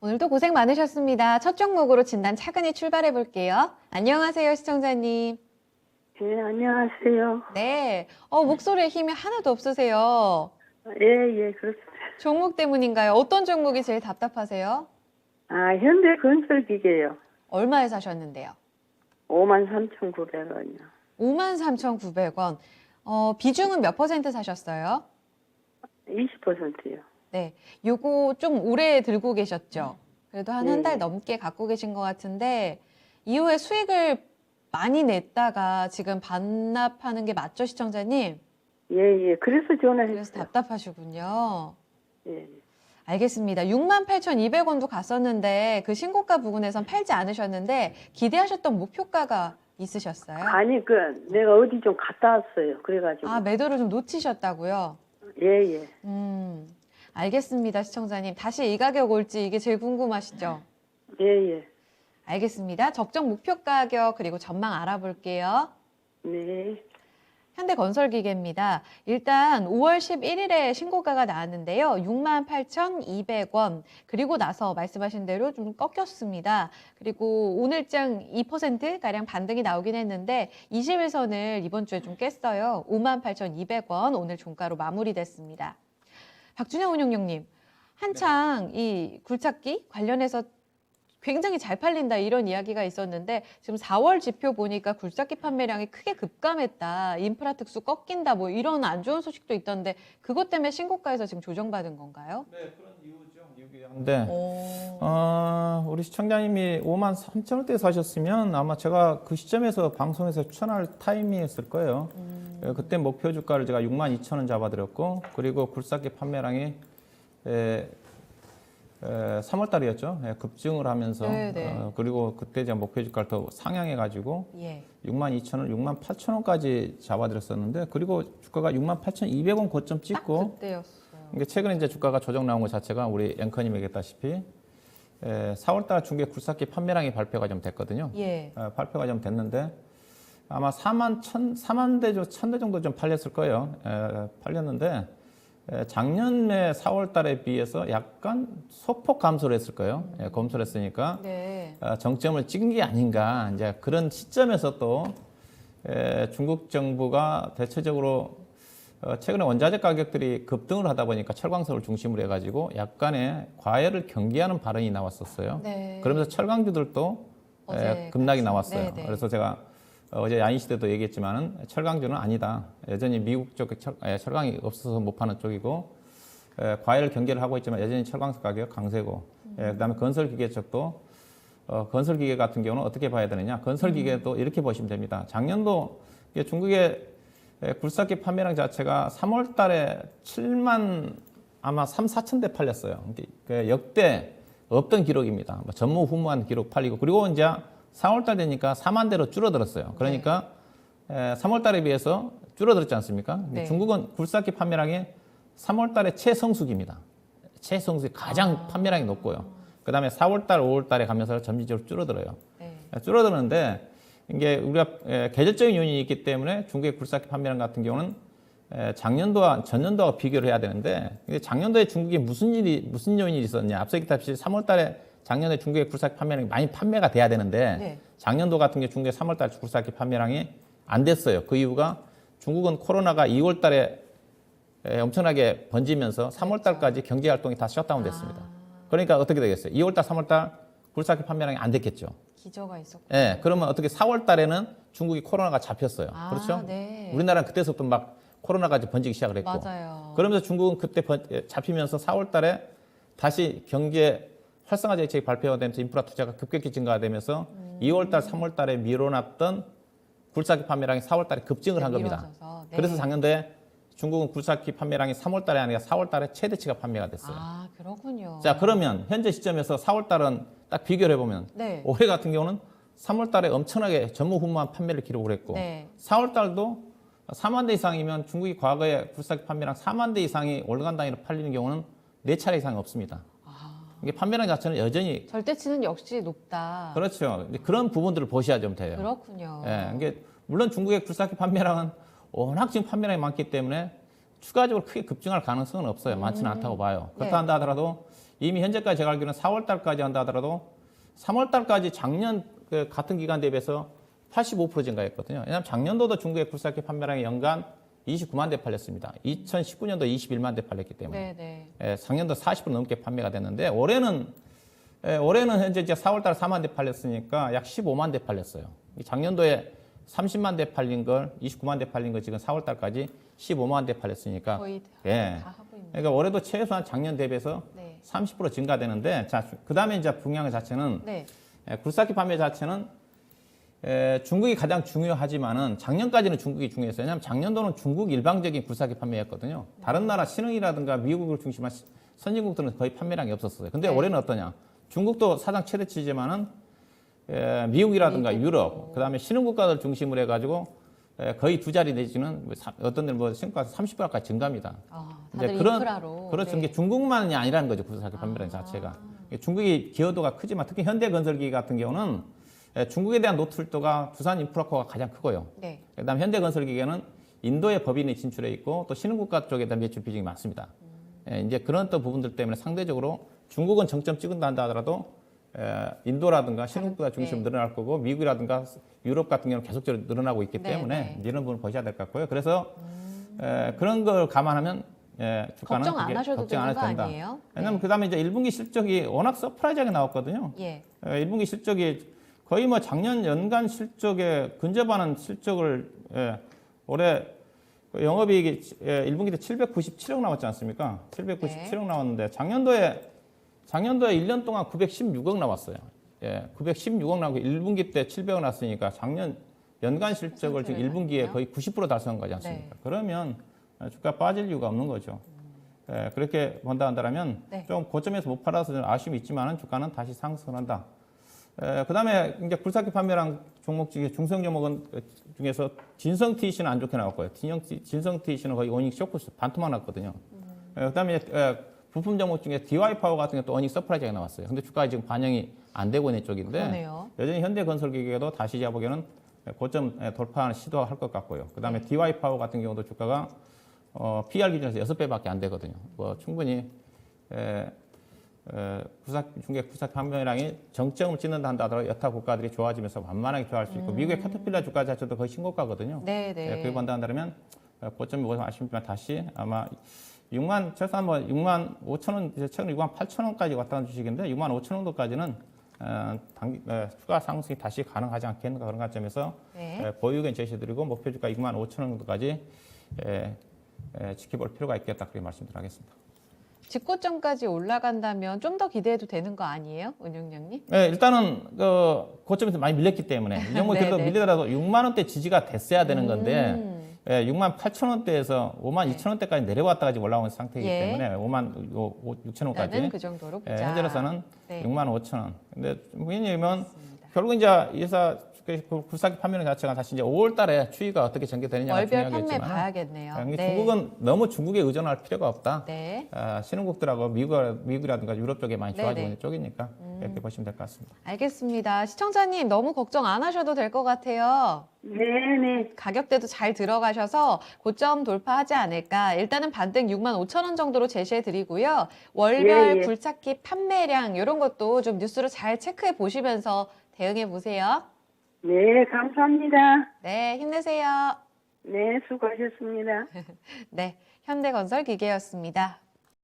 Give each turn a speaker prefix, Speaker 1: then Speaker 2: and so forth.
Speaker 1: 오늘도 고생 많으셨습니다. 첫 종목으로 진단 차근히 출발해 볼게요. 안녕하세요, 시청자님.
Speaker 2: 예, 안녕하세요.
Speaker 1: 네. 목소리에 힘이 하나도 없으세요.
Speaker 2: 예, 그렇습니다.
Speaker 1: 종목 때문인가요? 어떤 종목이 제일 답답하세요?
Speaker 2: 현대건설기계요.
Speaker 1: 얼마에 사셨는데요?
Speaker 2: 53,900원이요.
Speaker 1: 53,900원. 비중은 몇 퍼센트 사셨어요?
Speaker 2: 20%요.
Speaker 1: 네. 요거 좀 오래 들고 계셨죠? 그래도 한 달
Speaker 2: 예.
Speaker 1: 넘게 갖고 계신 것 같은데, 이후에 수익을 많이 냈다가 지금 반납하는 게 맞죠, 시청자님?
Speaker 2: 예. 그래서
Speaker 1: 그래서
Speaker 2: 전화했어요.
Speaker 1: 답답하시군요.
Speaker 2: 예.
Speaker 1: 알겠습니다. 68,200원도 갔었는데 그 신고가 부근에선 팔지 않으셨는데 기대하셨던 목표가가 있으셨어요?
Speaker 2: 아니, 내가 어디 좀 갔다 왔어요. 그래가지고.
Speaker 1: 매도를 좀 놓치셨다고요?
Speaker 2: 예.
Speaker 1: 알겠습니다, 시청자님. 다시 이 가격 올지 이게 제일 궁금하시죠?
Speaker 2: 예.
Speaker 1: 알겠습니다. 적정 목표 가격 그리고 전망 알아볼게요.
Speaker 2: 네.
Speaker 1: 현대건설기계입니다. 일단 5월 11일에 신고가가 나왔는데요. 68,200원. 그리고 나서 말씀하신 대로 좀 꺾였습니다. 그리고 오늘장 2%가량 반등이 나오긴 했는데 20일선을 이번 주에 좀 깼어요. 58,200원 오늘 종가로 마무리됐습니다. 박준영 운용님, 한창 이 굴착기 관련해서 굉장히 잘 팔린다 이런 이야기가 있었는데 지금 4월 지표 보니까 굴삭기 판매량이 크게 급감했다. 인프라 특수 꺾인다. 뭐 이런 안 좋은 소식도 있던데 그것 때문에 신고가에서 지금 조정받은 건가요?
Speaker 3: 네, 그런 이유죠. 이유긴 한데 우리 시청자님이 53,000원대에 사셨으면 아마 제가 그 시점에서 방송에서 추천할 타이밍이었을 거예요. 그때 목표 주가를 제가 62,000원 잡아드렸고 그리고 굴삭기 판매량이 3월 달이었죠. 급증을 하면서 그리고 그때 제가 목표 주가를 더 상향해가지고 62,000원, 68,000원까지 잡아드렸었는데 그리고 주가가 68,200원 고점 찍고
Speaker 1: 그때였어요.
Speaker 3: 이게 최근에 이제 주가가 조정 나온 것 자체가 우리 앵커님 얘기했다시피 4월달 중개 굴삭기 판매량이 발표가 좀 됐거든요. 발표가 좀 됐는데 아마 4만 대, 1,000대 정도 좀 팔렸을 거예요. 팔렸는데 작년에 4월 달에 비해서 약간 소폭 감소를 했을 거예요. 감소를 했으니까 정점을 찍은 게 아닌가. 이제 그런 시점에서 또 중국 정부가 대체적으로 최근에 원자재 가격들이 급등을 하다 보니까 철광석을 중심으로 해가지고 약간의 과열을 경계하는 발언이 나왔었어요. 그러면서 철강주들도 급락이 나왔어요. 그래서 제가 어제 야인시대도 얘기했지만은 철강주는 아니다. 여전히 미국 쪽 철강이 없어서 못 파는 쪽이고 과열 경계를 하고 있지만 여전히 철강석 가격 강세고 그다음에 건설기계 쪽도 건설기계 같은 경우는 어떻게 봐야 되느냐. 건설기계도 이렇게 보시면 됩니다. 작년도 중국의 굴삭기 판매량 자체가 3월 달에 7만 아마 4천 대 팔렸어요. 역대 없던 기록입니다. 전무후무한 기록 팔리고 그리고 이제 4월 달 되니까 4만 대로 줄어들었어요. 그러니까 3월 달에 비해서 줄어들었지 않습니까? 중국은 굴삭기 판매량이 3월 달에 최성수기입니다. 최성수기 가장 판매량이 높고요. 그다음에 4월 달, 5월 달에 가면서 점진적으로 줄어들어요. 줄어드는데 이게 우리가 계절적인 요인이 있기 때문에 중국의 굴삭기 판매량 같은 경우는 작년도와 전년도와 비교를 해야 되는데 작년도에 중국에 무슨 요인이 있었냐? 앞서 얘기했다시피 3월 달에 작년에 중국의 굴삭기 판매량이 많이 판매가 돼야 되는데 작년도 같은 게 중국의 3월 달 굴삭기 판매량이 안 됐어요. 그 이유가 중국은 코로나가 2월 달에 엄청나게 번지면서 3월 달까지 경제 활동이 다 셧다운 됐습니다. 그러니까 어떻게 되겠어요? 2월 달, 3월 달 굴삭기 판매량이 안 됐겠죠.
Speaker 1: 기저가 있었고.
Speaker 3: 그러면 어떻게 4월 달에는 중국이 코로나가 잡혔어요. 그렇죠? 우리나라는 그때서부터 막 코로나가 번지기 시작을 했고. 그러면서 중국은 그때 잡히면서 4월 달에 다시 경제 활성화 정책이 발표가 되면서 인프라 투자가 급격히 증가되면서 2월 달, 3월 달에 미뤄놨던 굴삭기 판매량이 4월 달에 급증을 한 겁니다. 그래서 작년도에 중국은 굴삭기 판매량이 3월 달에 아니라 4월 달에 최대치가 판매가 됐어요.
Speaker 1: 그렇군요.
Speaker 3: 자, 그러면 현재 시점에서 4월 달은 딱 비교를 해보면 올해 같은 경우는 3월 달에 엄청나게 전무후무한 판매를 기록을 했고 4월 달도 4만 대 이상이면 중국이 과거에 굴삭기 판매량 4만 대 이상이 월간 단위로 팔리는 경우는 4차례 이상이 없습니다. 이게 판매량 자체는 여전히
Speaker 1: 절대치는 역시 높다.
Speaker 3: 그렇죠. 그런 부분들을 보셔야 좀 돼요.
Speaker 1: 그렇군요.
Speaker 3: 이게 물론 중국의 굴삭기 판매량은 워낙 지금 판매량이 많기 때문에 추가적으로 크게 급증할 가능성은 없어요. 많지는 않다고 봐요. 그렇다 한다 하더라도 이미 현재까지 제가 알기로는 4월 달까지 한다 하더라도 3월 달까지 작년 그 같은 기간 대비해서 85% 증가했거든요. 왜냐하면 작년도도 중국의 굴삭기 판매량이 연간 29만 대 팔렸습니다. 2019년도 21만 대 팔렸기 때문에 작년도 40% 넘게 판매가 됐는데 올해는 현재 이제 4월 달 4만 대 팔렸으니까 약 15만 대 팔렸어요. 작년도에 30만 대 팔린 걸 29만 대 팔린 거 지금 4월 달까지 15만 대 팔렸으니까
Speaker 1: 거의
Speaker 3: 다 하고 있는. 그러니까 올해도 최소한 작년 대비해서 30% 증가되는데 자 그다음에 이제 분양 자체는 굴삭기 판매 자체는 중국이 가장 중요하지만은 작년까지는 중국이 중요했어요. 왜냐하면 작년도는 중국 일방적인 굴삭기 판매였거든요. 다른 나라 신흥이라든가 미국을 중심한 선진국들은 거의 판매량이 없었어요. 근데 올해는 어떠냐? 중국도 사상 최대치지만은 미국이라든가 유럽, 그다음에 신흥 국가들 중심으로 해가지고 거의 두 자리 내지는 어떤 데는 뭐 신고가 30%까지 증가합니다.
Speaker 1: 다들 인프라로.
Speaker 3: 그렇죠. 이게 중국만이 아니라는 거죠. 굴삭기 판매량 자체가. 중국이 기여도가 크지만 특히 현대건설기 같은 경우는 중국에 대한 노출도가 두산 인프라코가 가장 크고요. 그다음 현대건설기계는 인도에 법인이 진출해 있고 또 신흥국가 쪽에 대한 매출 비중이 많습니다. 이제 그런 또 부분들 때문에 상대적으로 중국은 정점 찍은다 한다 하더라도 인도라든가 신흥국가 중심으로 늘어날 거고 미국이라든가 유럽 같은 경우는 계속적으로 늘어나고 있기 때문에 이런 부분을 보셔야 될 것 같고요. 그래서 그런 걸 감안하면 주가는
Speaker 1: 걱정 안 하셔도 되는 거 아니에요?
Speaker 3: 왜냐하면 그다음에 이제 1분기 실적이 워낙 서프라이즈하게 나왔거든요. 1분기 실적이 거의 뭐 작년 연간 실적에 근접하는 실적을 올해 영업이익이 1분기 때 797억 나왔지 않습니까? 797억 나왔는데 작년도에 1년 동안 916억 나왔어요. 916억 나오고 1분기 때 700억 나왔으니까 작년 연간 실적을 지금 1분기에 거의 90% 달성한 거지 않습니까? 그러면 주가 빠질 이유가 없는 거죠. 그렇게 본다 한다면 좀 고점에서 못 팔아서 좀 아쉬움이 있지만은 주가는 다시 상승한다. 그다음에 이제 굴삭기 판매량 종목 중에 중성 종목은 중에서 진성 TC는 안 좋게 나왔고요. 진성 TC는 거의 어닝 쇼크 반토막 났거든요. 그다음에 부품 종목 중에 DY 파워 같은 게 또 어닝 서프라이즈가 나왔어요. 근데 주가가 지금 반영이 안 되고 있는 쪽인데
Speaker 1: 그러네요.
Speaker 3: 여전히 현대건설기계도 다시 제가 보기에는 고점 돌파하는 시도할 것 같고요. 그다음에 DY 파워 같은 경우도 주가가 PR 기준에서 6배밖에 안 되거든요. 뭐 충분히 중개 굴삭 판매량이 정점을 찍는다 한다 하더라도 여타 국가들이 좋아지면서 완만하게 좋아할 수 있고 미국의 캐터필러 주가 자체도 거의 신고가거든요. 그렇게 본다 한다면 고점이 뭐 아쉽지만 다시 아마 6만 최소한 뭐 6만 5천 원 최근 6만 8천 원까지 왔다는 주식인데 6만 5천 원도까지는 추가 상승이 다시 가능하지 않겠는가 그런 관점에서 보유 의견 제시드리고 목표 주가 6만 5천 원 정도까지 지켜볼 필요가 있겠다 그렇게 말씀드리겠습니다.
Speaker 1: 직고점까지 올라간다면 좀 더 기대해도 되는 거 아니에요, 은영양님?
Speaker 3: 네, 일단은 고점에서 많이 밀렸기 때문에 이 종목이 그래도 밀리더라도 6만 원대 지지가 됐어야 되는 건데 6만 8천 원대에서 5만 2천 원대까지 내려왔다가 지금 올라온 상태이기 때문에 5만 6천 원까지
Speaker 1: 그 정도로 보자.
Speaker 3: 현재로서는 6만 5천 원. 근데 왜냐면 결국 이제 이사 굴삭기 판매량 자체가 다시 이제 5월 달에 추이가 어떻게 전개되느냐가
Speaker 1: 월별
Speaker 3: 중요하겠지만
Speaker 1: 판매 봐야겠네요.
Speaker 3: 중국은 너무 중국에 의존할 필요가 없다.
Speaker 1: 네.
Speaker 3: 신흥국들하고 미국이라든가 유럽 쪽에 많이 좋아지고 있는 쪽이니까 이렇게 보시면 될 것 같습니다.
Speaker 1: 알겠습니다. 시청자님 너무 걱정 안 하셔도 될 것 같아요.
Speaker 2: 네네.
Speaker 1: 가격대도 잘 들어가셔서 고점 돌파하지 않을까. 일단은 반등 6만 5천 원 정도로 제시해 드리고요. 월별 굴삭기 판매량 이런 것도 좀 뉴스로 잘 체크해 보시면서 대응해 보세요.
Speaker 2: 네, 감사합니다.
Speaker 1: 네, 힘내세요.
Speaker 2: 네, 수고하셨습니다.
Speaker 1: 네, 현대건설 기계였습니다.